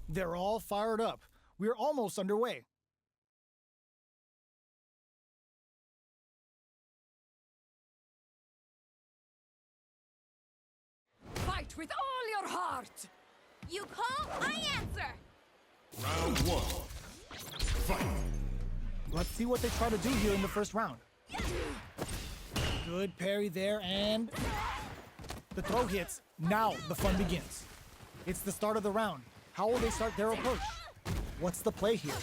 They're all fired up. We're almost underway. Fight with all your heart! You call, I answer! Round one. Fight. Let's see what they try to do here in the first round. Good parry there, and the throw hits. Now the fun begins. It's the start of the round. How will they start their approach? What's the play here?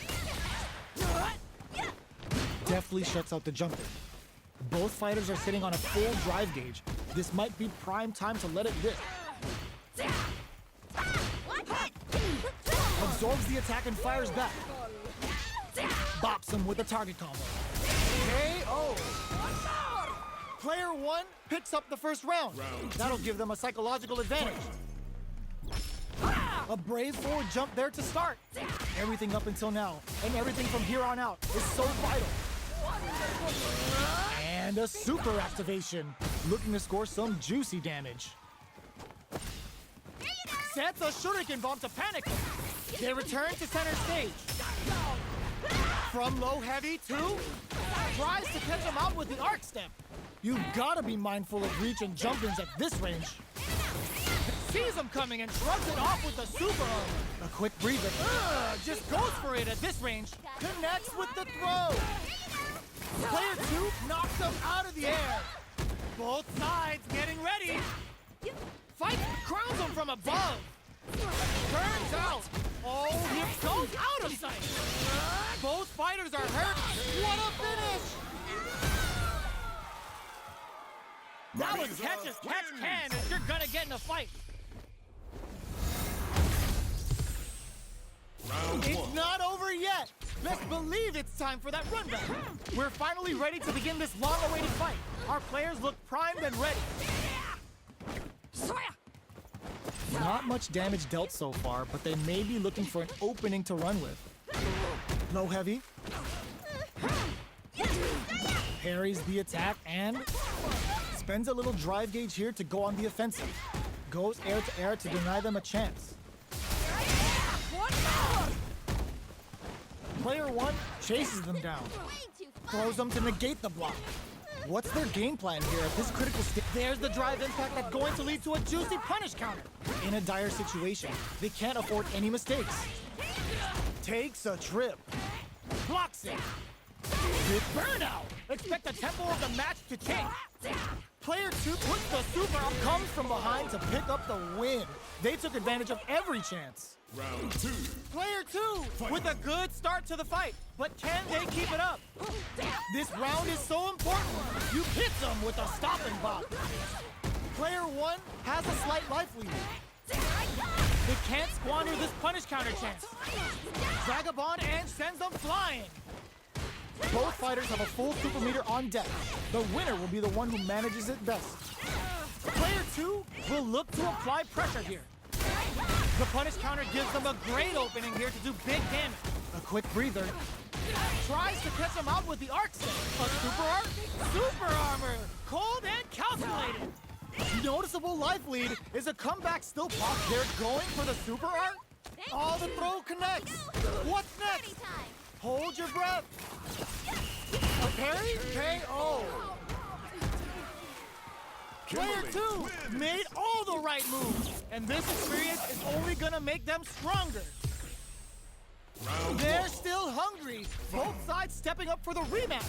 Deftly shuts out the jumper. Both fighters are sitting on a full drive gauge. This might be prime time to let it rip. Absorbs the attack and fires back. Bops him with a target combo. KO! Player one picks up the first round. That'll give them a psychological advantage. A brave forward jump there to start. Everything up until now, and everything from here on out, is so vital. And a super activation, looking to score some juicy damage. Sets a shuriken bomb to panic him. They return to center stage. From low heavy to tries to catch him out with the arc step. You've gotta be mindful of reach and jump-ins at this range. Sees him coming and shrugs it off with the super arm. A quick breather. Just goes for it at this range. Connects with the throw. Player two knocks him out of the air. Both sides getting ready. Fight crowns him from above. Turns out. Oh, he goes out of sight. Both fighters are hurt. What a finish! That was catch as catch can if you're gonna get in a fight. It's not over yet. Best believe it's time for that run back. We're finally ready to begin this long-awaited fight. Our players look primed and ready. Not much damage dealt so far, but they may be looking for an opening to run with. Low heavy. Parries the attack and spends a little drive gauge here to go on the offensive. Goes air to air to deny them a chance. Player one chases them down. Throws them to negate the block. What's their game plan here at this critical stage? There's the drive impact that's going to lead to a juicy punish counter. In a dire situation, they can't afford any mistakes. Takes a trip. Blocks it. With burnout. Expect the tempo of the match to change. Player two puts the super up, comes from behind to pick up the win. They took advantage of every chance. Round two. Player two with a good start to the fight, but can they keep it up? This round is so important. You hit them with a stopping block. Player one has a slight life lead. They can't squander this punish counter chance. Vagabond and sends them flying. Both fighters have a full super meter on deck. The winner will be the one who manages it best. Player two will look to apply pressure here. The punish counter gives them a great opening here to do big damage. A quick breather. Tries to catch him out with the arc step. A super arc? Super armor! Cold and calculated! Noticeable life lead. Is a comeback still pop? They're going for the super arc? Oh, the throw connects! What's next? Hold your breath! A parry? KO! Player two made all the right moves, and this experience is only gonna make them stronger. They're still hungry. Both sides stepping up for the rematch.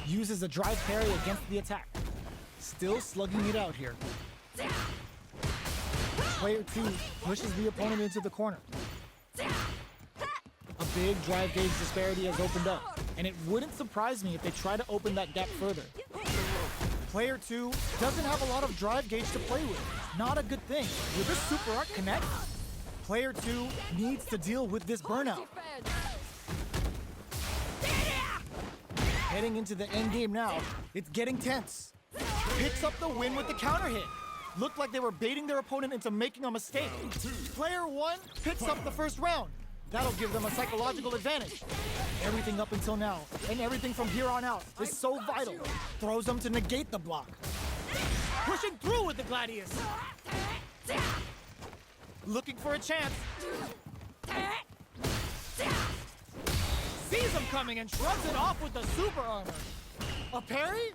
Uses a drive parry against the attack. Still slugging it out here. Player two pushes the opponent into the corner. A big drive gauge disparity has opened up, and it wouldn't surprise me if they try to open that gap further. Player two doesn't have a lot of drive gauge to play with. Not a good thing. Will this super arc connect? Player two needs to deal with this burnout. Heading into the end game now, it's getting tense. Picks up the win with the counter hit. Looked like they were baiting their opponent into making a mistake. Player one picks up the first round. That'll give them a psychological advantage. Everything up until now, and everything from here on out, is so vital. Throws them to negate the block. Pushing through with the Gladius. Looking for a chance. Sees him coming and shrugs it off with the super armor. A parry?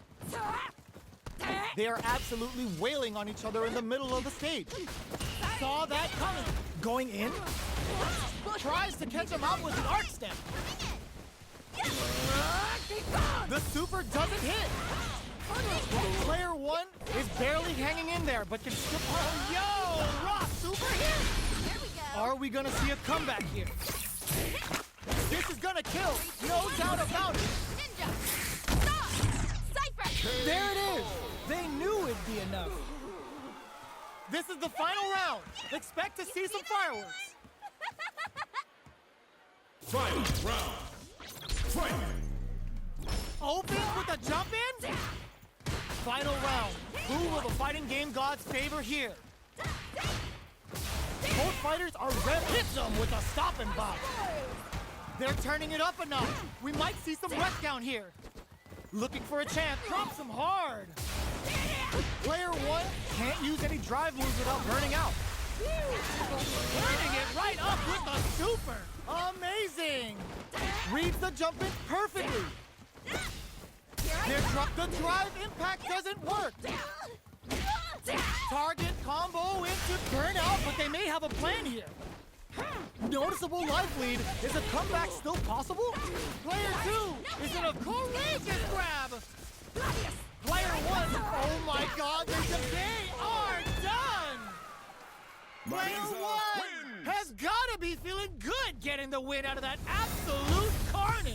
They are absolutely wailing on each other in the middle of the stage. Saw that coming. Going in? Tries to catch him out with the arc step. The super doesn't hit. Player one is barely hanging in there, but can still. Oh, yo! Rock super hit! There we go. Are we gonna see a comeback here? This is gonna kill, no doubt about it. Ninja. Stop. Cypher. There it is. They knew it'd be enough. This is the final round. Expect to see some fireworks. Final round. Fight! Opens with a jump in. Final round. Who will the fighting game gods favor here? Both fighters are ready. Hits them with a stop and bop. They're turning it up a notch. We might see some rest down here. Looking for a chance. Drops them hard. Player one can't use any drive moves without burning out. Turning it right up with the super. Amazing. Reads the jump in perfectly. The drive impact doesn't work. Target combo into burnout, but they may have a plan here. Noticeable life lead. Is a comeback still possible? Player two is in a courageous grab. Player one, oh my god, they are done. Player Marisa one wins. has got to be feeling good getting the win out of that absolute carnage.